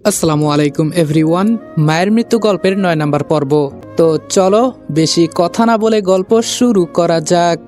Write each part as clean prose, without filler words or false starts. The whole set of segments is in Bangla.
আসসালামু আলাইকুম এভরিওয়ান। মায়ের মৃত্যু গল্পের ৯ নম্বর পর্ব। তো চলো বেশি কথা না বলে গল্প শুরু করা যাক।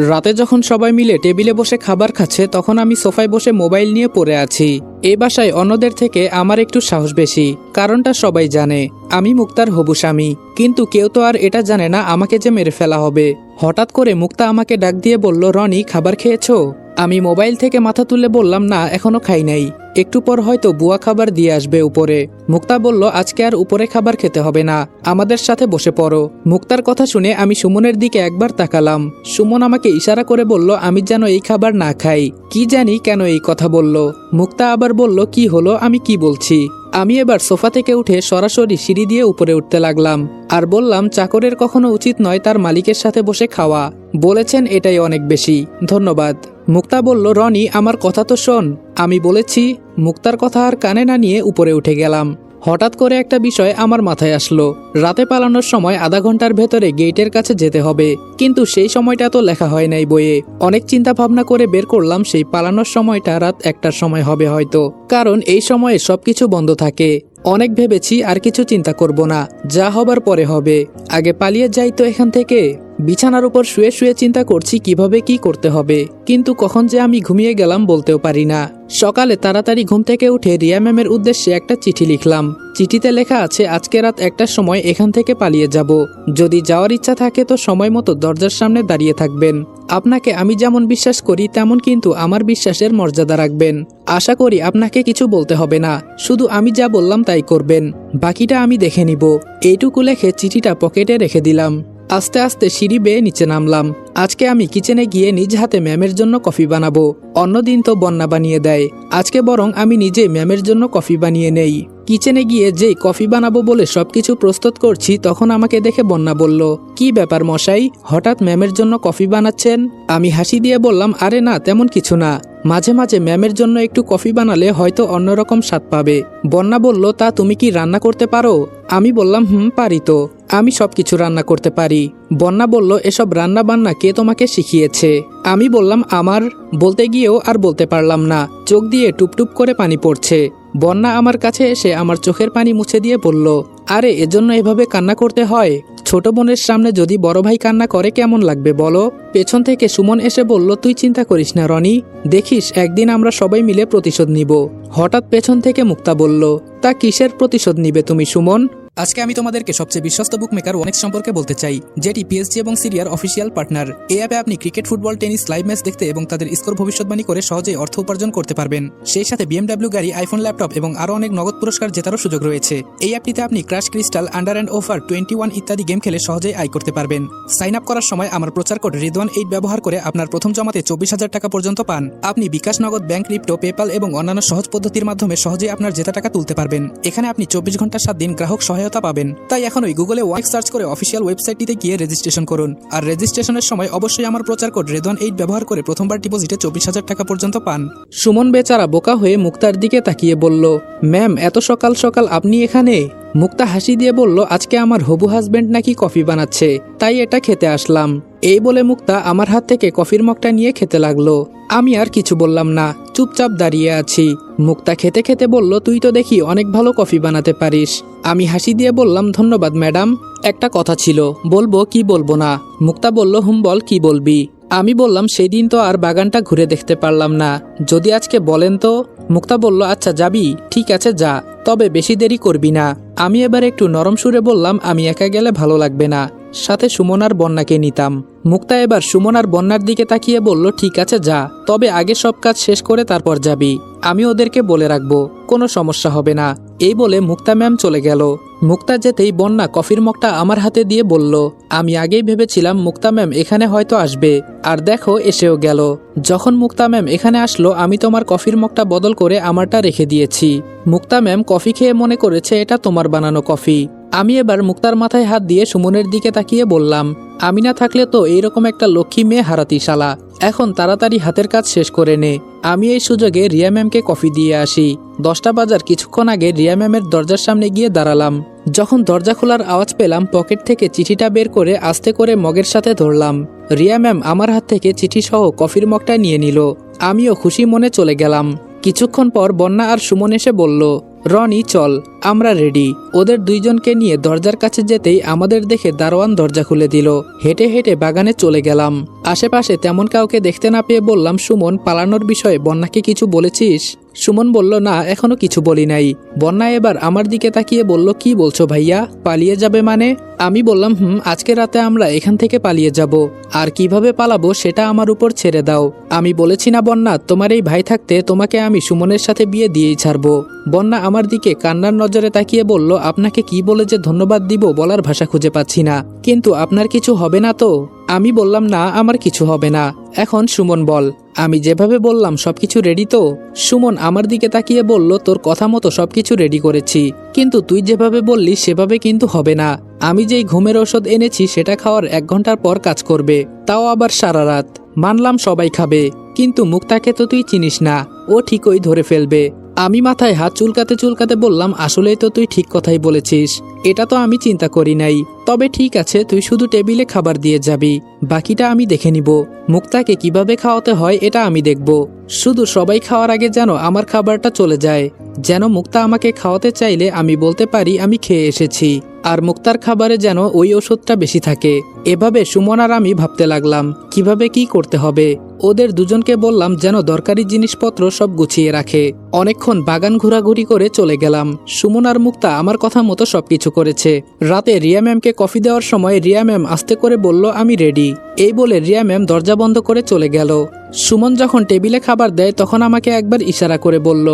রাতে যখন সবাই মিলে টেবিলে বসে খাবার খাচ্ছে তখন আমি সোফায় বসে মোবাইল নিয়ে পড়ে আছি। এই বাসায় অন্যদের থেকে আমার একটু সাহস বেশি, কারণটা সবাই জানে আমি মুক্তার হবু স্বামী। কিন্তু কেউ তো আর এটা জানে না আমাকে যে মেরে ফেলা হবে। হঠাৎ করে মুক্তা আমাকে ডাক দিয়ে বলল, রনি খাবার খেয়েছো? আমি মোবাইল থেকে মাথা তুলে বললাম, না এখনো খাই নাই, একটু পর হয়তো বুয়া খাবার দিয়ে আসবে উপরে। মুক্তা বলল, আজকে আর উপরে খাবার খেতে হবে না, আমাদের সাথে বসে পড়ো। মুক্তার কথা শুনে আমি সুমনের দিকে একবার তাকালাম। সুমন আমাকে ইশারা করে বলল আমি যেন এই খাবার না খাই। কি জানি কেন এই কথা বলল। মুক্তা আবার বলল, কি হলো, আমি কি বলছি? আমি এবার সোফা থেকে উঠে সরাসরি সিঁড়ি দিয়ে উপরে উঠতে লাগলাম আর বললাম, চাকরের কখনো উচিত নয় তার মালিকের সাথে বসে খাওয়া। বলেছেন এটাই অনেক বেশি, ধন্যবাদ। মুক্তা বলল, রনি আমার কথা তো শোন। আমি বলেছি। মুক্তার কথা আর কানে না নিয়ে উপরে উঠে গেলাম। হঠাৎ করে একটা বিষয় আমার মাথায় আসলো। রাতে পালানোর সময় আধা ঘন্টার ভেতরে গেটের কাছে যেতে হবে, কিন্তু সেই সময়টা তো লেখা হয় নাই বইয়ে। অনেক চিন্তা ভাবনা করে বের করলাম সেই পালানোর সময়টা রাত 1টার সময় হবে হয়তো, কারণ এই সময়ে সবকিছু বন্ধ থাকে। অনেক ভেবেছি আর কিছু চিন্তা করব না, যা হবার পরে হবে, আগে পালিয়ে যাই তো এখান থেকে। বিছানার উপর শুয়ে শুয়ে চিন্তা করছি কিভাবে কি করতে হবে, কিন্তু কখন যে আমি ঘুমিয়ে গেলাম বলতেও পারি না। সকালে তাড়াতাড়ি ঘুম থেকে উঠে রিয়া ম্যামের উদ্দেশ্যে একটা চিঠি লিখলাম। চিঠিতে লেখা আছে, আজকে রাত 1টার সময় এখান থেকে পালিয়ে যাব। যদি যাওয়ার ইচ্ছা থাকে তো সময় মতো দরজার সামনে দাঁড়িয়ে থাকবেন। আপনাকে আমি যেমন বিশ্বাস করি তেমন কিন্তু আমার বিশ্বাসের মর্যাদা রাখবেন। আশা করি আপনাকে কিছু বলতে হবে না, শুধু আমি যা বললাম তাই করবেন, বাকিটা আমি দেখে নিব। এইটুকু লেখে চিঠিটা পকেটে রেখে দিলাম। আস্তে আস্তে সিঁড়ি বেয়ে নিচে নামলাম। আজকে আমি কিচেনে গিয়ে নিজ হাতে ম্যামের জন্য কফি বানাবো। অন্যদিন তো বন্যা বানিয়ে দেয়, আজকে বরং আমি নিজে ম্যামের জন্য কফি বানিয়ে নেই। কিচেনে গিয়ে যেই কফি বানাবো বলে সবকিছু প্রস্তুত করছি তখন আমাকে দেখে বন্যা বলল, কি ব্যাপার মশাই, হঠাৎ ম্যামের জন্য কফি বানাচ্ছেন? আমি হাসি দিয়ে বললাম, আরে না তেমন কিছু না, মাঝে মাঝে ম্যামের জন্য একটু কফি বানালে হয়তো অন্যরকম স্বাদ পাবে। বন্যা বলল, তা তুমি কি রান্না করতে পারো? আমি বললাম, পারি তো, আমি সবকিছু রান্না করতে পারি। বন্যা বলল, এসব রান্না বান্না কে তোমাকে শিখিয়েছে? আমি বললাম, আমার। বলতে গিয়েও আর বলতে পারলাম না, চোখ দিয়ে টুপটুপ করে পানি পড়ছে। বন্যা আমার কাছে এসে আমার চোখের পানি মুছে দিয়ে বলল, আরে এজন্য এভাবে কান্না করতে হয়? ছোট বোনের সামনে যদি বড় ভাই কান্না করে কেমন লাগবে বলো? পেছন থেকে সুমন এসে বলল, তুই চিন্তা করিস না রনি, দেখিস একদিন আমরা সবাই মিলে প্রতিশোধ নিব। হঠাৎ পেছন থেকে মুক্তা বলল, তা কিসের প্রতিশোধ নিবে তুমি সুমন? আজকে আমি তোমাদেরকে সবচেয়ে বিশ্বস্ত বুকমেকার ওনেক্স সম্পর্কে বলতে চাই, যেটি পিএসজি এবং সিরিয়ার অফিসিয়াল পার্টনার। এই অ্যাপে আপনি cricket, football, tennis live match দেখতে এবং তাদের স্কোর ভবিষ্যৎবাণী করে সহজেই অর্থ উপার্জন করতে পারবেন। সেই সাথে BMW গাড়ি, আইফোন, ল্যাপটপ এবং আরও অনেক নগদ পুরস্কার জেতারও সুযোগ রয়েছে। এই অ্যাপটিতে আপনি crash, crystal, under and over 21 ইত্যাদি গেম খেলে সহজেই আয় করতে পারবেন। সাইন আপ করার সময় আমার প্রচার কোড রিদওয়ান8 ব্যবহার করে আপনার প্রথম জমাতে 24,000 টাকা পর্যন্ত পান। আপনি বিকাশ, নগদ, ব্যাংক, ক্রিপ্টো, পেপাল এবং অন্যান্য সহজ পদ্ধতির মাধ্যমে সহজেই আপনার জেতা টাকা তুলতে পারবেন। এখানে আপনি 24 ঘন্টা 7 দিন গ্রাহক সহায়তা পাবেন। তাই এখনই গুগলে ওয়াইক সার্চ করে অফিসিয়াল ওয়েবসাইটটিতে গিয়ে রেজিস্ট্রেশন করুন। আর রেজিস্ট্রেশনের সময় অবশ্যই আমার প্রচার কোড রিদওয়ান8 ব্যবহার করে প্রথমবার ডিপোজিটে 24,000 টাকা পর্যন্ত পান। সুমন বেচারা বোকা হয়ে মুক্তার দিকে তাকিয়ে বলল, ম্যাম এত সকাল সকাল আপনি এখানে? মুক্তা হাসি দিয়ে বলল, আজকে আমার হবু হাজবেন্ড নাকি কফি বানাচ্ছে, তাই এটা খেতে আসলাম। এই বলে মুক্তা আমার হাত থেকে কফির মগটা নিয়ে খেতে লাগলো। আমি আর কিছু বললাম না, চুপচাপ দাঁড়িয়ে আছি। মুক্তা খেতে খেতে বলল, তুই তো দেখি অনেক ভালো কফি বানাতে পারিস। আমি হাসি দিয়ে বললাম, ধন্যবাদ ম্যাডাম। একটা কথা ছিল, বলবো কি বলবো না? মুক্তা বলল, বল কি বলবি? আমি বললাম, সেই দিন তো আর বাগানটা ঘুরে দেখতে পারলাম না, যদি আজকে বলেন তো? মুক্তা বলল, আচ্ছা যাবি, ঠিক আছে যা, তবে বেশি দেরি করবি না। আমি এবার একটু নরম সুরে বললাম, আমি একা গেলে ভালো লাগবে না, সাথে সুমন আর বন্যাকে নিতাম। মুক্তা এবার সুমন আর বন্যার দিকে তাকিয়ে বলল, ঠিক আছে যা, তবে আগে সব কাজ শেষ করে তারপর যাবি। আমি ওদেরকে বলে রাখবো, কোনো সমস্যা হবে না। এই বলে মুক্তা ম্যাম চলে গেল। মুক্তা যেতেই বন্যা কফির মগটা আমার হাতে দিয়ে বলল, আমি আগেই ভেবেছিলাম মুক্তা ম্যাম এখানে হয়তো আসবে, আর দেখো এসেও গেল। যখন মুক্তা ম্যাম এখানে আসলো আমি তোমার কফির মগটা বদল করে আমারটা রেখে দিয়েছি। মুক্তা ম্যাম কফি খেয়ে মনে করেছে এটা তোমার বানানো কফি। আমি এবার মুক্তার মাথায় হাত দিয়ে সুমনের দিকে তাকিয়ে বললাম, আমি না থাকলে তো এইরকম একটা লক্ষ্মী মেয়ে হারাতি শালা। এখন তাড়াতাড়ি হাতের কাজ শেষ করে নে। আমি এই সুযোগে রিয়া ম্যামকে কফি দিয়ে আসি। 10টা বাজার কিছুক্ষণ আগে রিয়া ম্যামের দরজার সামনে গিয়ে দাঁড়ালাম। যখন দরজা খোলার আওয়াজ পেলাম পকেট থেকে চিঠিটা বের করে আস্তে করে মগের সাথে ধরলাম। রিয়া ম্যাম আমার হাত থেকে চিঠি সহ কফির মগটা নিয়ে নিল। আমিও খুশি মনে চলে গেলাম। কিছুক্ষণ পর বন্যা আর সুমন এসে বলল, রনি চল, আমরা রেডি। ওদের দুইজনকে নিয়ে দরজার কাছে যেতেই আমাদের দেখে দারোয়ান দরজা খুলে দিল। হেঁটে হেঁটে বাগানে চলে গেলাম। আশেপাশে তেমন কাউকে দেখতে না পেয়ে বললাম, সুমন, পালানোর বিষয়ে বন্যাকে কিছু বলেছিস? সুমন বলল, না, এখনো কিছু বলি নাই। বন্যা এবার আমার দিকে তাকিয়ে বলল, কি বলছো ভাইয়া, পালিয়ে যাবে মানে? আমি বললাম, আজকে রাতে আমরা এখান থেকে পালিয়ে যাব, আর কিভাবে পালাবো সেটা আমার উপর ছেড়ে দাও। আমি বলেছি না বন্যা, তোমার এই ভাই থাকতে তোমাকে আমি সুমনের সাথে বিয়ে দিয়েই ছাড়বো। বন্যা আমার দিকে কান্নার নজরে তাকিয়ে বলল, আপনাকে কি বলে যে ধন্যবাদ দিব বলার ভাষা খুঁজে পাচ্ছি না, কিন্তু আপনার কিছু হবে না তো? আমি বললাম, না, আমার কিছু হবে না। এখন সুমন বল, আমি যেভাবে বললাম সবকিছু রেডি তো? সুমন আমার দিকে তাকিয়ে বলল, তোর কথা মতো সবকিছু রেডি করেছি, কিন্তু তুই যেভাবে বললি সেভাবে কিন্তু হবে না। আমি যেই ঘুমের ওষুধ এনেছি সেটা খাওয়ার 1 ঘন্টার পর কাজ করবে, তাও আবার সারা রাত। মানলাম সবাই খাবে, কিন্তু মুক্তাকে তো তুই চিনিস না, ও ঠিকই ধরে ফেলবে। আমি মাথায় হাত চুলকাতে চুলকাতে বললাম, আসলেই তো তুই ঠিক কথাই বলেছিস, এটা তো আমি চিন্তা করি নাই। তবে ঠিক আছে, তুই শুধু টেবিলে খাবার দিয়ে যাবি, বাকিটা আমি দেখে নিব। মুক্তাকে কিভাবে খাওয়াতে হয় এটা আমি দেখব। শুধু সবাই খাওয়ার আগে যেন আমার খাবারটা চলে যায়, যেন মুক্তা আমাকে খাওয়াতে চাইলে আমি বলতে পারি আমি খেয়ে এসেছি, আর মুক্তার খাবারে যেন ওই ওষুধটা বেশি থাকে। এভাবে সুমন আর আমি ভাবতে লাগলাম কিভাবে কি করতে হবে। ওদের দুজনকে বললাম যেন দরকারি জিনিসপত্র সব গুছিয়ে রাখে। অনেকক্ষণ বাগান ঘোরাঘুরি করে চলে গেলাম। সুমন আর মুক্তা আমার কথা মতো সবকিছু করেছে। রাতে রিয়া ম্যামকে কফি দেওয়ার সময় রিয়া ম্যাম আস্তে করে বলল, আমি রেডি। এই বলে রিয়া ম্যাম দরজা বন্ধ করে চলে গেল। সুমন যখন টেবিলে খাবার দেয় তখন আমাকে একবার ইশারা করে বলল,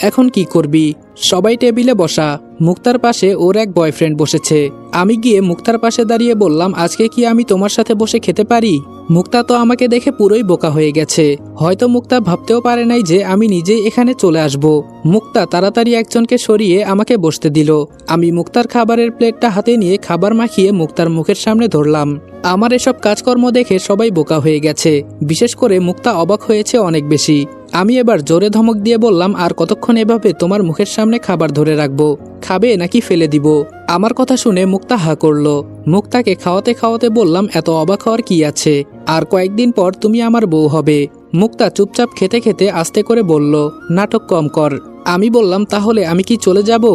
এখন কি করবি? সবাই টেবিলে বসা। মুক্তার পাশে ওর এক বয়ফ্রেন্ড বসেছে। আমি গিয়ে মুক্তার পাশে দাঁড়িয়ে বললাম, আজকে কি আমি তোমার সাথে বসে খেতে পারি? মুক্তা তো আমাকে দেখে পুরোই বোকা হয়ে গেছে। হয়তো মুক্তা ভাবতেও পারে নাই যে আমি নিজেই এখানে চলে আসব। মুক্তা তাড়াতাড়ি একজনকে সরিয়ে আমাকে বসতে দিল। আমি মুক্তার খাবারের প্লেটটা হাতে নিয়ে খাবার মাখিয়ে মুক্তার মুখের সামনে ধরলাম। আমার এসব কাজকর্ম দেখে সবাই বোকা হয়ে গেছে, বিশেষ করে মুক্তা অবাক হয়েছে অনেক বেশি। আমি এবার জোরে ধমক দিয়ে বললাম, আর কতক্ষণ এভাবে তোমার মুখের সামনে খাবার ধরে রাখবো? খাবে নাকি ফেলে দিব? আমার কথা শুনে মুক্তা হা করলো। মুক্তাকে খাওয়াতে খাওয়াতে বললাম, এত অবাক হওয়ার কি আছে, আর কয়েকদিন পর তুমি আমার বউ হবে। মুক্তা চুপচাপ খেতে খেতে আস্তে করে বলল, নাটক কম কর। আমি বললাম, তাহলে আমি কি চলে যাব?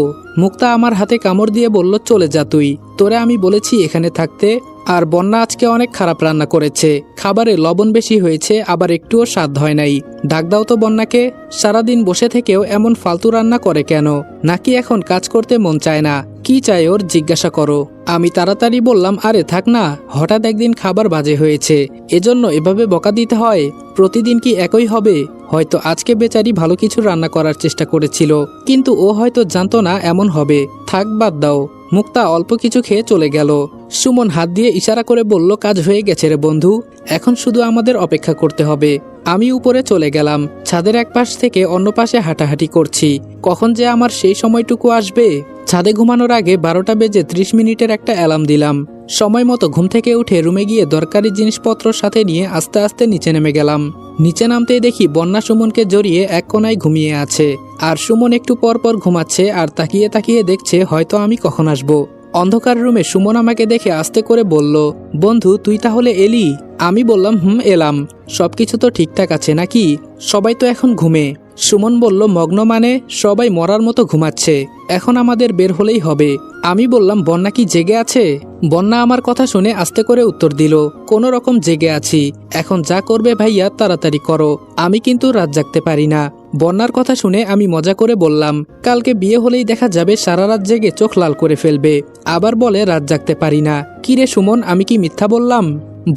মুক্তা আমার হাতে কামড় দিয়ে বলল, চলে যা তুই, তোরে আমি বলেছি এখানে থাকতে। আর বন্যা আজকে অনেক খারাপ রান্না করেছে, খাবারে লবণ বেশি হয়েছে, আবার একটুও স্বাদ হয় নাই। ডাক দাও তো বন্যাকে। সারাদিন বসে থেকেও এমন ফালতু রান্না করে কেন? নাকি এখন কাজ করতে মন চায় না? কি চাই ওর, জিজ্ঞাসা করো। আমি তাড়াতাড়ি বললাম, আরে থাক না, হঠাৎ একদিন খাবার বাজে হয়েছে, এজন্য এভাবে বকা দিতে হয়? প্রতিদিন কি একই হবে? হয়তো আজকে বেচারি ভালো কিছু রান্না করার চেষ্টা করেছিল, কিন্তু ও হয়তো জানতো না এমন হবে। থাক, বাদ দাও। মুক্তা অল্প কিছু খেয়ে চলে গেল। সুমন হাত দিয়ে ইশারা করে বলল, কাজ হয়ে গেছে রে বন্ধু, এখন শুধু আমাদের অপেক্ষা করতে হবে। আমি উপরে চলে গেলাম। ছাদের এক পাশ থেকে অন্য পাশে হাঁটাহাঁটি করছি, কখন যে আমার সেই সময়টুকু আসবে। ছাদে ঘুমানোর আগে 12টা বেজে 30 মিনিটের একটা অ্যালার্ম দিলাম। সময় মতো ঘুম থেকে উঠে রুমে গিয়ে দরকারি জিনিসপত্র সাথে নিয়ে আস্তে আস্তে নিচে নেমে গেলাম। নিচে নামতেই দেখি বন্যা সুমনকে জড়িয়ে এক কোনায় ঘুমিয়ে আছে, আর সুমন একটু পর পর ঘুমাচ্ছে আর তাকিয়ে তাকিয়ে দেখছে হয়তো আমি কখন আসব। অন্ধকার রুমে সুমন আমাকে দেখে আস্তে করে বলল, বন্ধু তুই তাহলে এলি? আমি বললাম, এলাম। সবকিছু তো ঠিকঠাক আছে নাকি? সবাই তো এখন ঘুমে। সুমন বলল, মগ্ন মানে? সবাই মরার মতো ঘুমাচ্ছে, এখন আমাদের বের হলেই হবে। আমি বললাম, বন্যা কি জেগে আছে? বন্যা আমার কথা শুনে আস্তে করে উত্তর দিল, কোনো রকম জেগে আছি, এখন যা করবে ভাইয়া তাড়াতাড়ি করো, আমি কিন্তু রাত জাগতে পারি না। বন্যার কথা শুনে আমি মজা করে বললাম, কালকে বিয়ে হলেই দেখা যাবে সারা রাত জেগে চোখ লাল করে ফেলবে, আবার বলে রাত জাগতে পারি না। কি রে সুমন, আমি কি মিথ্যা বললাম?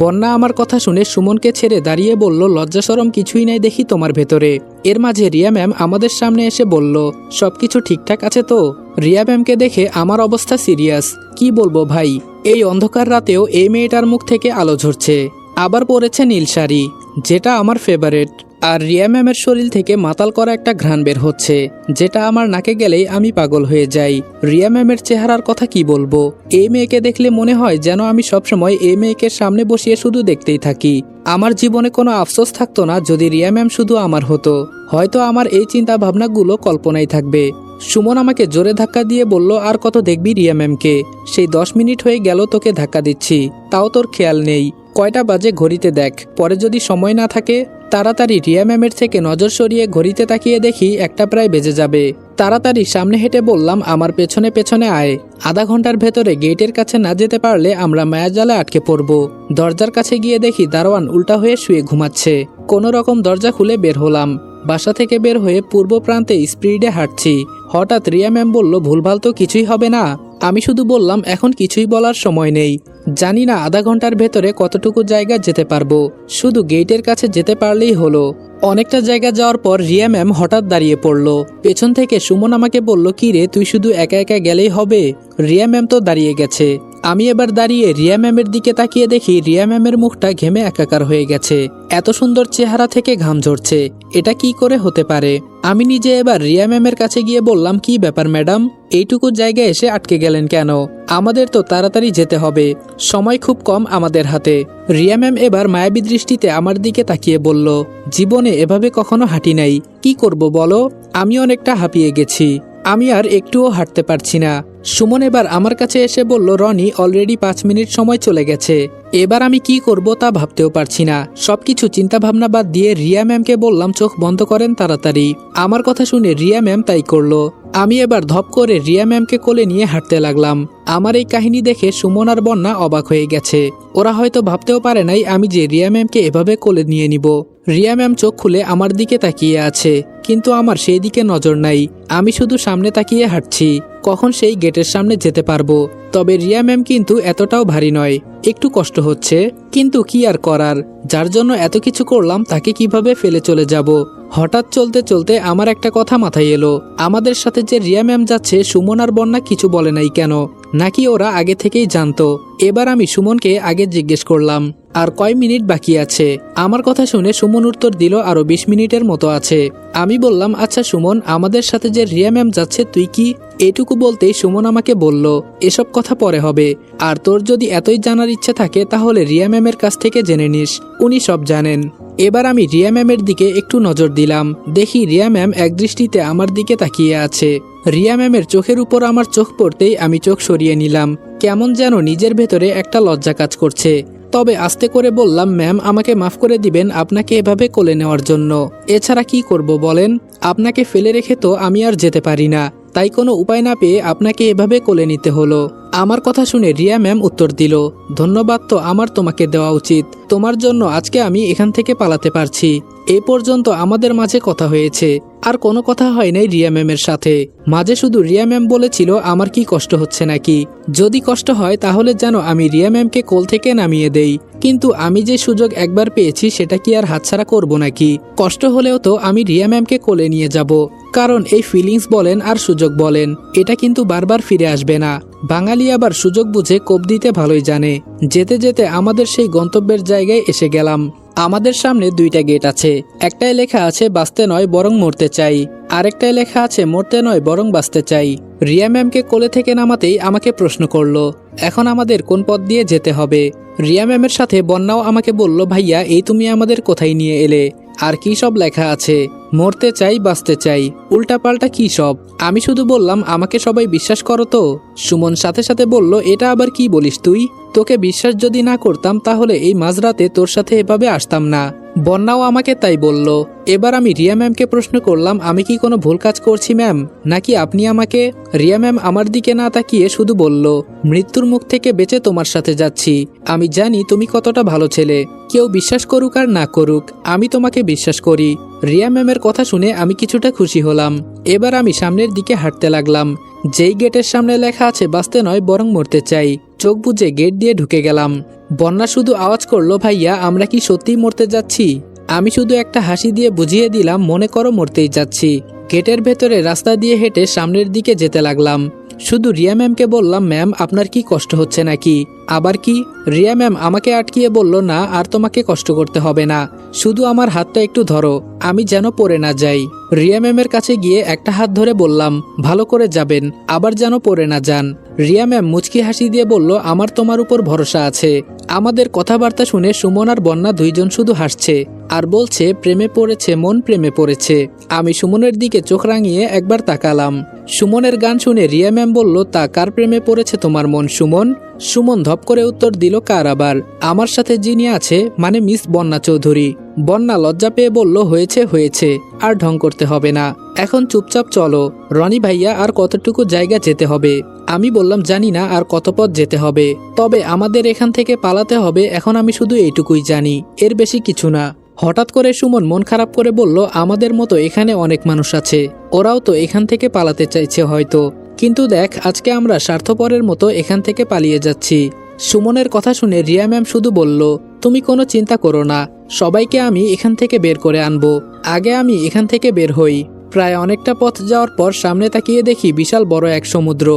বন্যা আমার কথা শুনে সুমনকে ছেড়ে দাঁড়িয়ে বলল, লজ্জা শরম কিছুই নাই দেখি তোমার ভেতরে। এর মাঝে রিয়া ম্যাম আমাদের সামনে এসে বলল, সবকিছু ঠিকঠাক আছে তো? রিয়া ম্যামকে দেখে আমার অবস্থা সিরিয়াস। কি বলবো ভাই, এই অন্ধকার রাতেও এই মেয়েটার মুখ থেকে আলো ঝরছে, আবার পরেছে নীল শাড়ি, যেটা আমার ফেভারিট। আর রিয়া ম্যামের শরীর থেকে মাতাল করা একটা ঘ্রাণ বের হচ্ছে, যেটা আমার নাকে গেলেই আমি পাগল হয়ে যাই। রিয়া ম্যামের চেহারার কথা কি বলবো, এই মেয়েকে দেখলে মনে হয় যেন আমি সবসময় এই মেয়েকে সামনে বসিয়ে শুধু দেখতেই থাকি। আমার জীবনে কোনো আফসোস থাকতো না যদি রিয়া ম্যাম শুধু আমার হতো। হয়তো আমার এই চিন্তা ভাবনাগুলো কল্পনাই থাকবে। সুমন আমাকে জোরে ধাক্কা দিয়ে বলল, আর কত দেখবি রিয়া ম্যামকে? সেই 10 মিনিট হয়ে গেল তোকে ধাক্কা দিচ্ছি, তাও তোর খেয়াল নেই। কয়টা বাজে ঘড়িতে দেখ, পরে যদি সময় না থাকে। তাড়াতাড়ি রিয়া ম্যামের থেকে নজর সরিয়ে ঘড়িতে তাকিয়ে দেখি একটা প্রায় বেজে যাবে। তাড়াতাড়ি সামনে হেঁটে বললাম, আমার পেছনে পেছনে আয়। আধা ঘন্টার ভেতরে গেটের কাছে না যেতে পারলে আমরা মায়াজালে আটকে পড়ব। দরজার কাছে গিয়ে দেখি দারোয়ান উল্টা হয়ে শুয়ে ঘুমাচ্ছে। কোনো রকম দরজা খুলে বের হলাম। বাসা থেকে বের হয়ে পূর্ব প্রান্তে স্পিডে হাঁটছি। হঠাৎ রিয়া ম্যাম বলল, ভুলভাল তো কিছুই হবে না। আমি শুধু বললাম, এখন কিছুই বলার সময় নেই। জানি না আধা ঘন্টার ভেতরে কতটুকু জায়গা যেতে পারবো, শুধু গেটের কাছে যেতে পারলেই হলো। অনেকটা জায়গা যাওয়ার পর রিয়া ম্যাম হঠাৎ দাঁড়িয়ে পড়ল। পেছন থেকে সুমন আমাকে বলল, কি রে, তুই শুধু একা একা গেলেই হবে? রিয়া ম্যাম তো দাঁড়িয়ে গেছে। আমি এবার দাঁড়িয়ে রিয়া ম্যামের দিকে তাকিয়ে দেখি রিয়া ম্যামের মুখটা ঘেমে একাকার হয়ে গেছে। এত সুন্দর চেহারা থেকে ঘাম ঝরছে, এটা কি করে হতে পারে? আমি নিজে এবার রিয়া ম্যামের কাছে গিয়ে বললাম, কি ব্যাপার ম্যাডাম, এইটুকু জায়গায় এসে আটকে গেলেন কেন? আমাদের তো তাড়াতাড়ি যেতে হবে, সময় খুব কম আমাদের হাতে। রিয়া ম্যাম এবার মায়াবী দৃষ্টিতে আমার দিকে তাকিয়ে বলল, জীবনে এভাবে কখনো হাঁটি নাই, কি করব বলো? আমি অনেকটা হাঁপিয়ে গেছি, আমি আর একটুও হাঁটতে পারছি না। সুমন এবার আমার কাছে এসে বলল, রনি, অলরেডি 5 মিনিট সময় চলে গেছে। এবার আমি কি করব তা ভাবতেও পারছি না। সবকিছু চিন্তা ভাবনা বাদ দিয়ে রিয়া ম্যামকে বললাম, চোখ বন্ধ করেন তাড়াতাড়ি। আমার কথা শুনে রিয়া ম্যাম তাই করলো। আমি এবার ধপ করে রিয়া ম্যামকে কোলে নিয়ে হাঁটতে লাগলাম। আমার এই কাহিনী দেখে সুমন আর বন্যা অবাক হয়ে গেছে। ওরা হয়তো ভাবতেও পারে নাই আমি যে রিয়া ম্যামকে এভাবে কোলে নিয়ে নিব। রিয়া ম্যাম চোখ খুলে আমার দিকে তাকিয়ে আছে, কিন্তু আমার সেই দিকে নজর নাই। আমি শুধু সামনে তাকিয়ে হাঁটছি, কখন সেই গেটের সামনে যেতে পারবো। তবে রিয়া ম্যাম কিন্তু এতটাও ভারী নয়, একটু কষ্ট হচ্ছে, কিন্তু কি আর করার, যার জন্য এত কিছু করলাম তাকে কিভাবে ফেলে চলে যাব। হঠাৎ চলতে চলতে আমার একটা কথা মাথায় এলো, আমাদের সাথে যে রিয়া ম্যাম যাচ্ছে, সুমন আর বন্যা কিছু বলে নাই কেন? নাকি ওরা আগে থেকেই জানতো? এবার আমি সুমনকে আগে জিজ্ঞেস করলাম, আর কয় মিনিট বাকি আছে? আমার কথা শুনে সুমন উত্তর দিল, আরো 20 মিনিটের মতো আছে। আমি বললাম, আচ্ছা সুমন, আমাদের সাথে যে রিয়া ম্যাম যাচ্ছে তুই কি? এটুকু বলতেই সুমন আমাকে বলল, এসব কথা পরে হবে, আর তোর যদি এতই জানার ইচ্ছে থাকে তাহলে রিয়া ম্যামের কাছ থেকে জেনে নিস, উনি সব জানেন। এবার আমি রিয়া ম্যামের দিকে একটু নজর দিলাম, দেখি রিয়া ম্যাম একদৃষ্টিতে আমার দিকে তাকিয়ে আছে। রিয়া ম্যামের চোখের উপর আমার চোখ পড়তেই আমি চোখ সরিয়ে নিলাম। কেমন যেন নিজের ভেতরে একটা লজ্জা কাজ করছে। তবে আস্তে করে বললাম, ম্যাম, আমাকে মাফ করে দিবেন আপনাকে এভাবে কোলে নেওয়ার জন্য। এছাড়া কি করব বলেন? আপনাকে ফেলে রেখে তো আমি আর যেতে পারি না, তাই কোনো উপায় না পেয়ে আপনাকে এভাবে কোলে নিতে হলো। আমার কথা শুনে রিয়া ম্যাম উত্তর দিল, ধন্যবাদ তো আমার তোমাকে দেওয়া উচিত, তোমার জন্য আজকে আমি এখান থেকে পালাতে পারছি। এই পর্যন্ত আমাদের মাঝে কথা হয়েছে, আর কোনো কথা হয় নাই রিয়া ম্যামের সাথে। মাঝে শুধু রিয়া ম্যাম বলেছিল আমার কি কষ্ট হচ্ছে নাকি, যদি কষ্ট হয় তাহলে যেন আমি রিয়া ম্যামকে কোল থেকে নামিয়ে দেই। কিন্তু আমি যে সুযোগ একবার পেয়েছি সেটা কি আর হাতছাড়া করব নাকি? কষ্ট হলেও তো আমি রিয়া ম্যামকে কোলে নিয়ে যাব, কারণ এই ফিলিংস বলেন আর সুযোগ বলেন, এটা কিন্তু বারবার ফিরে আসবে না। বাঙালি আবার সুযোগ বুঝে কোপ দিতে ভালোই জানে। যেতে যেতে আমাদের সেই গন্তব্যের জায়গায় এসে গেলাম। আমাদের সামনে 2টা গেট আছে, একটায় লেখা আছে বাঁচতে নয় বরং মরতে চাই, আরেকটায় লেখা আছে মরতে নয় বরং বাঁচতে চাই। রিয়া ম্যামকে কোলে থেকে নামাতেই আমাকে প্রশ্ন করলো, এখন আমাদের কোন পথ দিয়ে যেতে হবে? রিয়া ম্যামের সাথে বন্যাও আমাকে বলল, ভাইয়া, এই তুমি আমাদের কোথায় নিয়ে এলে? আর কি সব লেখা আছে? মরতে চাই, বাঁচতে চাই, উল্টাপাল্টা কি সব? আমি শুধু বললাম, আমাকে সবাই বিশ্বাস করো তো? সুমন সাথে সাথে বলল, এটা আবার কি বলিস তুই? তোকে বিশ্বাস যদি না করতাম তাহলে এই মাঝরাতে তোর সাথে এভাবে আসতাম না। বন্যাও আমাকে তাই বলল। এবার আমি রিয়া ম্যামকে প্রশ্ন করলাম, আমি কি কোনো ভুল কাজ করছি ম্যাম, নাকি আপনি আমাকে? রিয়া ম্যাম আমার দিকে না তাকিয়ে শুধু বলল, মৃত্যুর মুখ থেকে বেঁচে তোমার সাথে যাচ্ছি। আমি জানি তুমি কতটা ভালো ছেলে, কেউ বিশ্বাস করুক আর না করুক, আমি তোমাকে বিশ্বাস করি। রিয়া ম্যামের কথা শুনে আমি কিছুটা খুশি হলাম। এবার আমি সামনের দিকে হাঁটতে লাগলাম। যেই গেটের সামনে লেখা আছে বাঁচতে নয় বরং মরতে চাই, চোখ বুজে গেট দিয়ে ঢুকে গেলাম। বন্যা শুধু আওয়াজ করলো, ভাইয়া, আমরা কি সত্যিই মরতে যাচ্ছি? আমি শুধু একটা হাসি দিয়ে বুঝিয়ে দিলাম, মনে করো মরতেই যাচ্ছি। গেটের ভেতরে রাস্তা দিয়ে হেঁটে সামনের দিকে যেতে লাগলাম। শুধু রিয়া ম্যামকে বললাম, ম্যাম, আপনার কি কষ্ট হচ্ছে নাকি? আবার কি? রিয়া ম্যাম আমাকে আটকিয়ে বলল, না, আর তোমাকে কষ্ট করতে হবে না, শুধু আমার হাতটা একটু ধরো, আমি যেন পড়ে না যাই। রিয়া ম্যামের কাছে গিয়ে একটা হাত ধরে বললাম, ভালো করে যাবেন, আবার যেন পড়ে না যান। রিয়া ম্যাম মুচকি হাসি দিয়ে বলল, আমার তোমার উপর ভরসা আছে। আমাদের কথাবার্তা শুনে সুমন আর বন্যা 2জন শুধু হাসছে আর বলছে, প্রেমে পড়েছে মন, প্রেমে পড়েছে। আমি সুমনের দিকে চোখ রাঙিয়ে একবার তাকালাম। সুমনের গান শুনে রিয়া ম্যাম বলল, তা কার প্রেমে পড়েছে তোমার মন সুমন? সুমন ধপ করে উত্তর দিল, কার আবার? আমার সাথে যিনি আছে, মানে মিস বন্যা চৌধুরী। বন্যা লজ্জা পেয়ে বলল, হয়েছে হয়েছে, আর ঢং করতে হবে না, এখন চুপচাপ চলো। রনি ভাইয়া, আর কতটুকু জায়গা যেতে হবে? আমি বললাম, জানি না আর কত পথ যেতে হবে, তবে আমাদের এখান থেকে পালাতে হবে, এখন আমি শুধু এইটুকুই জানি, এর বেশি কিছু না। হঠাৎ করে সুমন মন খারাপ করে বলল, আমাদের মতো এখানে অনেক মানুষ আছে, ওরাও তো এখান থেকে পালাতে চাইছে হয়তো, কিন্তু দেখ আজকে আমরা স্বার্থপরের মতো এখান থেকে পালিয়ে যাচ্ছি। সুমনের কথা শুনে রিয়া ম্যাম শুধু বলল, তুমি কোনো চিন্তা করো না, সবাইকে আমি এখান থেকে বের করে আনবো, আগে আমি এখান থেকে বের হই। প্রায় অনেকটা পথ যাওয়ার পর সামনে তাকিয়ে দেখি বিশাল বড় এক সমুদ্র।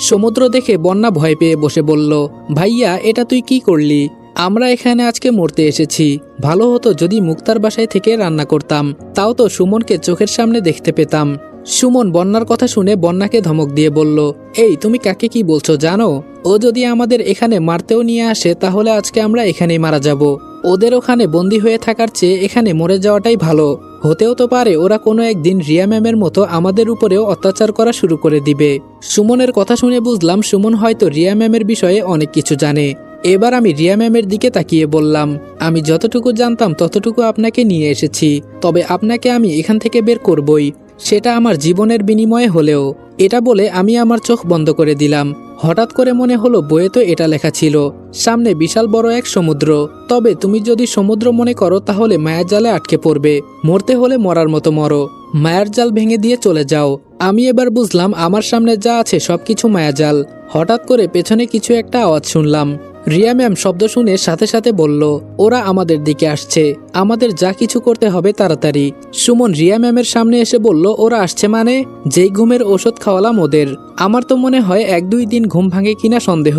সমুদ্র দেখে বন্যা ভয় পেয়ে বসে বলল, ভাইয়া এটা তুই কি করলি? আমরা এখানে আজকে মরতে এসেছি, ভালো হতো যদি মুক্তার বাসায় থেকে রান্না করতাম, তাও তো সুমনকে চোখের সামনে দেখতে পেতাম। সুমন বন্যার কথা শুনে বন্যাকে ধমক দিয়ে বলল, এই তুমি কাকে কি বলছো জানো? ও যদি আমাদের এখানে মারতেও নিয়ে আসে তাহলে আজকে আমরা এখানেই মারা যাব। ওদের ওখানে বন্দি হয়ে থাকার চেয়ে এখানে মরে যাওয়াটাই ভালো। হতেও তো পারে ওরা কোনো একদিন রিয়া ম্যামের মতো আমাদের উপরেও অত্যাচার করা শুরু করে দিবে। সুমনের কথা শুনে বুঝলাম সুমন হয়তো রিয়া ম্যামের বিষয়ে অনেক কিছু জানে। এবার আমি রিয়া ম্যামের দিকে তাকিয়ে বললাম, আমি যতটুকু জানতাম ততটুকু আপনাকে নিয়ে এসেছি, তবে আপনাকে আমি এখান থেকে বের করবই, সেটা আমার জীবনের বিনিময়ে হলেও। এটা বলে আমি আমার চোখ বন্ধ করে দিলাম। হঠাৎ করে মনে হলো বইয়ে তো এটা লেখা ছিল, সামনে বিশাল বড় এক সমুদ্র, তবে তুমি যদি সমুদ্র মনে করো তাহলে মায়ার জালে আটকে পড়বে, মরতে হলে মরার মতো মরো, মায়ার জাল ভেঙে দিয়ে চলে যাও। আমি এবার বুঝলাম আমার সামনে যা আছে সবকিছু মায়াজাল। হঠাৎ করে পেছনে কিছু একটা আওয়াজ শুনলাম। রিয়া ম্যাম শব্দ শুনে সাথে সাথে বলল, ওরা আমাদের দিকে আসছে, আমাদের যা কিছু করতে হবে তাড়াতাড়ি। সুমন রিয়া ম্যামের সামনে এসে বলল, ওরা আসছে মানে? যেই ঘুমের ওষুধ খাওয়ালাম ওদের, আমার তো মনে হয় 1-2 দিন ঘুম ভাঙে কিনা সন্দেহ।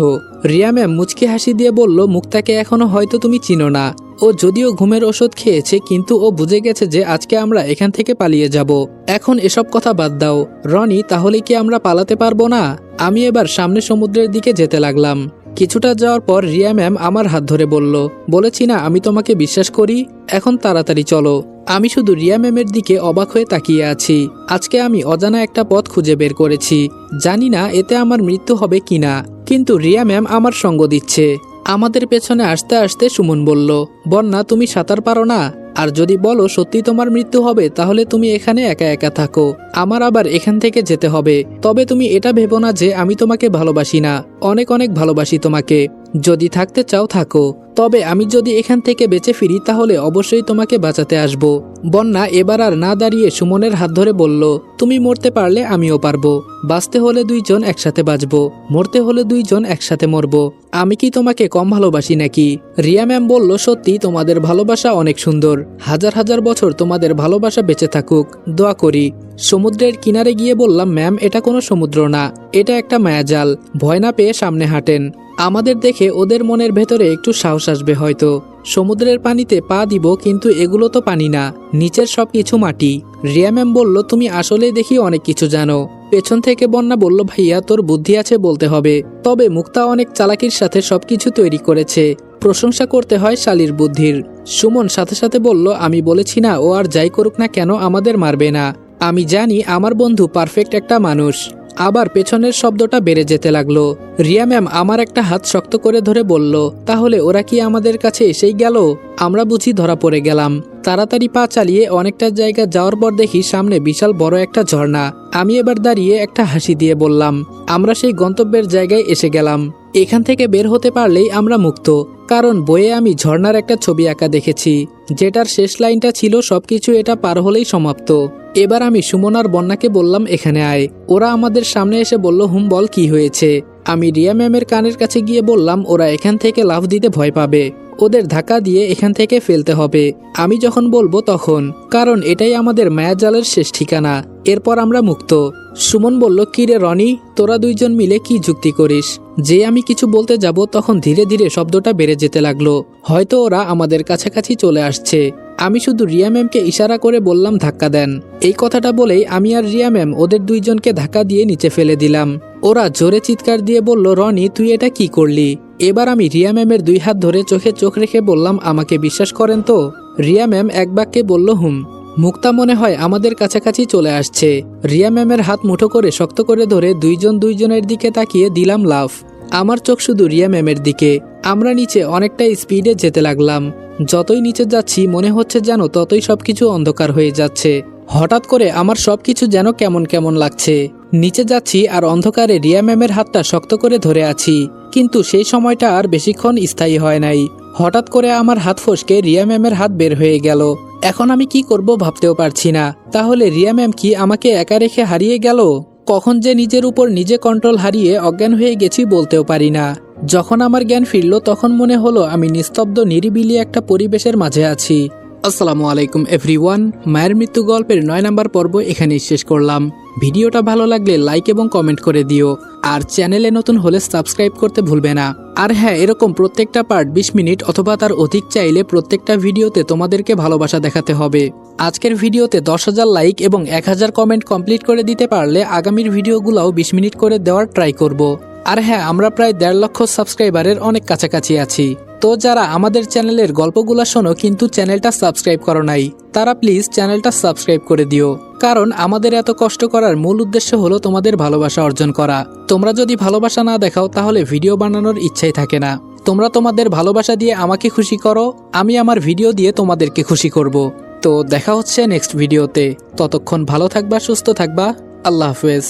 রিয়া ম্যাম মুচকি হাসি দিয়ে বলল, মুক্তাকে এখনো হয়তো তুমি চিনো না, ও যদিও ঘুমের ওষুধ খেয়েছে কিন্তু ও বুঝে গেছে যে আজকে আমরা এখান থেকে পালিয়ে যাব। এখন এসব কথা বাদ দাও রনি, তাহলে কি আমরা পালাতে পারবো না? আমি এবার সামনে সমুদ্রের দিকে যেতে লাগলাম। কিছুটা যাওয়ার পর রিয়া ম্যাম আমার হাত ধরে বলল, বলেছি না আমি তোমাকে বিশ্বাস করি, এখন তাড়াতাড়ি চলো। আমি শুধু রিয়া ম্যামের দিকে অবাক হয়ে তাকিয়ে আছি। আজকে আমি অজানা একটা পথ খুঁজে বের করেছি, জানি না এতে আমার মৃত্যু হবে কিনা, কিন্তু রিয়া ম্যাম আমার সঙ্গ দিচ্ছে। আমাদের পেছনে আসতে আসতে সুমন বলল, বন্যা তুমি সাঁতার পারো না? আর যদি বলো সত্যি তোমার মৃত্যু হবে তাহলে তুমি এখানে একা একা থাকো, আমার আবার এখান থেকে যেতে হবে। তবে তুমি এটা ভেবো না যে আমি তোমাকে ভালোবাসি না, অনেক অনেক ভালোবাসি তোমাকে। যদি থাকতে চাও থাকো, তবে আমি যদি এখান থেকে বেঁচে ফিরি তাহলে অবশ্যই তোমাকে বাঁচাতে আসব। বন্যা এবার আর না দাঁড়িয়ে সুমনের হাত ধরে বলল, তুমি মরতে পারলে আমিও পারবো, বাঁচতে হলে 2 জন একসাথে বাঁচবো, মরতে হলে 2 জন একসাথে মরবো। আমি কি তোমাকে কম ভালোবাসি নাকি? রিয়া ম্যাম বলল, সত্যি তোমাদের ভালোবাসা অনেক সুন্দর, হাজার হাজার বছর তোমাদের ভালোবাসা বেঁচে থাকুক, দোয়া করি। সমুদ্রের কিনারে গিয়ে বললাম, ম্যাম এটা কোনো সমুদ্র না, এটা একটা মায়াজাল, ভয় না পেয়ে সামনে হাঁটেন, আমাদের দেখে ওদের মনের ভেতরে একটু সাহস আসবে হয়তো। সমুদ্রের পানিতে পা দিব কিন্তু এগুলো তো পানি না, নিচের সবকিছু মাটি। রিয়া ম্যাম বলল, তুমি আসলেই দেখি অনেক কিছু জানো। পেছন থেকে বন্যা বলল, ভাইয়া তোর বুদ্ধি আছে বলতে হবে, তবে মুক্তা অনেক চালাকির সাথে সবকিছু তৈরি করেছে, প্রশংসা করতে হয় শালীর বুদ্ধির। সুমন সাথে সাথে বলল, আমি বলেছি না ও আর যাই করুক না কেন আমাদের মারবে না, আমি জানি আমার বন্ধু পারফেক্ট একটা মানুষ। আবার পেছনের শব্দটা বেড়ে যেতে লাগলো। রিয়া ম্যাম আমার একটা হাত শক্ত করে ধরে বলল, তাহলে ওরা কি আমাদের কাছে এসেই গেল? আমরা বুঝি ধরা পড়ে গেলাম। তাড়াতাড়ি পা চালিয়ে অনেকটা জায়গা যাওয়ার পর দেখি সামনে বিশাল বড় একটা ঝর্ণা। আমি এবার দাঁড়িয়ে একটা হাসি দিয়ে বললাম, আমরা সেই গন্তব্যের জায়গায় এসে গেলাম, এখান থেকে বের হতে পারলেই আমরা মুক্ত। কারণ বইয়ে আমি ঝর্ণার একটা ছবি আঁকা দেখেছি, যেটার শেষ লাইনটা ছিল সবকিছু এটা পার হলেই সমাপ্ত। এবার আমি সুমন আর বন্যাকে বললাম, এখানে আয়। ওরা আমাদের সামনে এসে বলল, হুম বল কি হয়েছে? আমি রিয়া ম্যামের কানের কাছে গিয়ে বললাম, ওরা এখান থেকে লাফ দিতে ভয় পাবে, ওদের ধাক্কা দিয়ে এখান থেকে ফেলতে হবে আমি যখন বলবো তখন, কারণ এটাই আমাদের মায়াজালের শেষ ঠিকানা, এরপর আমরা মুক্ত। সুমন বলল, কি রে রনি, তোরা 2 জন মিলে কি যুক্তি করিস? যে আমি কিছু বলতে যাব তখন ধীরে ধীরে শব্দটা বেড়ে যেতে লাগলো, হয়তো ওরা আমাদের কাছাকাছি চলে আসছে। আমি শুধু রিয়া ম্যামকে ইশারা করে বললাম, ধাক্কা দেন। এই কথাটা বলেই আমি আর রিয়া ম্যাম ওদের 2 জনকে ধাক্কা দিয়ে নিচে ফেলে দিলাম। ওরা জোরে চিৎকার দিয়ে বলল, রনি তুই এটা কি করলি? এবার আমি রিয়া ম্যামের 2 হাত ধরে চোখে চোখ রেখে বললাম, আমাকে বিশ্বাস করেন তো? রিয়া ম্যাম এক বাক্যে বলল, হুম। মুক্তা মনে হয় আমাদের কাছাকাছি চলে আসছে। রিয়া ম্যামের হাত মুঠো করে শক্ত করে ধরে দুইজনের দিকে তাকিয়ে দিলাম লাফ। আমার চোখ শুধু রিয়া ম্যামের দিকে। আমরা নিচে অনেকটা স্পিডে যেতে লাগলাম। যতই নিচে যাচ্ছি মনে হচ্ছে যেন ততই সবকিছু অন্ধকার হয়ে যাচ্ছে। হঠাৎ করে আমার সবকিছু যেন কেমন কেমন লাগছে। নিচে যাচ্ছি আর অন্ধকারে রিয়া ম্যামের হাতটা শক্ত করে ধরে আছি, কিন্তু সেই সময়টা আর বেশিক্ষণ স্থায়ী হয় নাই। হঠাৎ করে আমার হাত ফসকে রিয়া ম্যামের হাত বের হয়ে গেল। এখন আমি কি করব ভাবতেও পারছি না। তাহলে রিয়া ম্যাম কি আমাকে একা রেখে হারিয়ে গেল? কখন যে নিজের উপর নিজে কন্ট্রোল হারিয়ে অজ্ঞান হয়ে গেছি বলতেও পারি না। যখন আমার জ্ঞান ফিরল তখন মনে হলো আমি নিস্তব্ধ নিরিবিলি একটা পরিবেশের মাঝে আছি। আসসালামু আলাইকুম এভরিওয়ান। মায়ের মৃত্যু গল্পের 9 নম্বর পর্ব এখানেই শেষ করলাম। ভিডিওটা ভালো লাগলে লাইক এবং কমেন্ট করে দিও, আর চ্যানেলে নতুন হলে সাবস্ক্রাইব করতে ভুলবে না। আর হ্যাঁ, এরকম প্রত্যেকটা পার্ট 20 মিনিট অথবা তার অধিক চাইলে প্রত্যেকটা ভিডিওতে তোমাদেরকে ভালোবাসা দেখাতে হবে। আজকের ভিডিওতে 10,000 লাইক এবং 1000 কমেন্ট কমপ্লিট করে দিতে পারলে আগামীর ভিডিওগুলোও 20 মিনিট করে দেওয়ার ট্রাই করব। আর হ্যাঁ, আমরা প্রায় 1.5 লক্ষ সাবস্ক্রাইবারের অনেক কাছাকাছি আছি। তো যারা আমাদের চ্যানেলের গল্পগুলো শোনো কিন্তু চ্যানেলটা সাবস্ক্রাইব করো নাই, তারা প্লিজ চ্যানেলটা সাবস্ক্রাইব করে দিও। কারণ আমাদের এত কষ্ট করার মূল উদ্দেশ্য হলো তোমাদের ভালোবাসা অর্জন করা। তোমরা যদি ভালোবাসা না দেখাও তাহলে ভিডিও বানানোর ইচ্ছাই থাকে না। তোমরা তোমাদের ভালোবাসা দিয়ে আমাকে খুশি করো, আমি আমার ভিডিও দিয়ে তোমাদেরকে খুশি করব। তো দেখা হচ্ছে নেক্সট ভিডিওতে। ততক্ষণ ভালো থাকবা, সুস্থ থাকবা। আল্লাহ হাফেজ।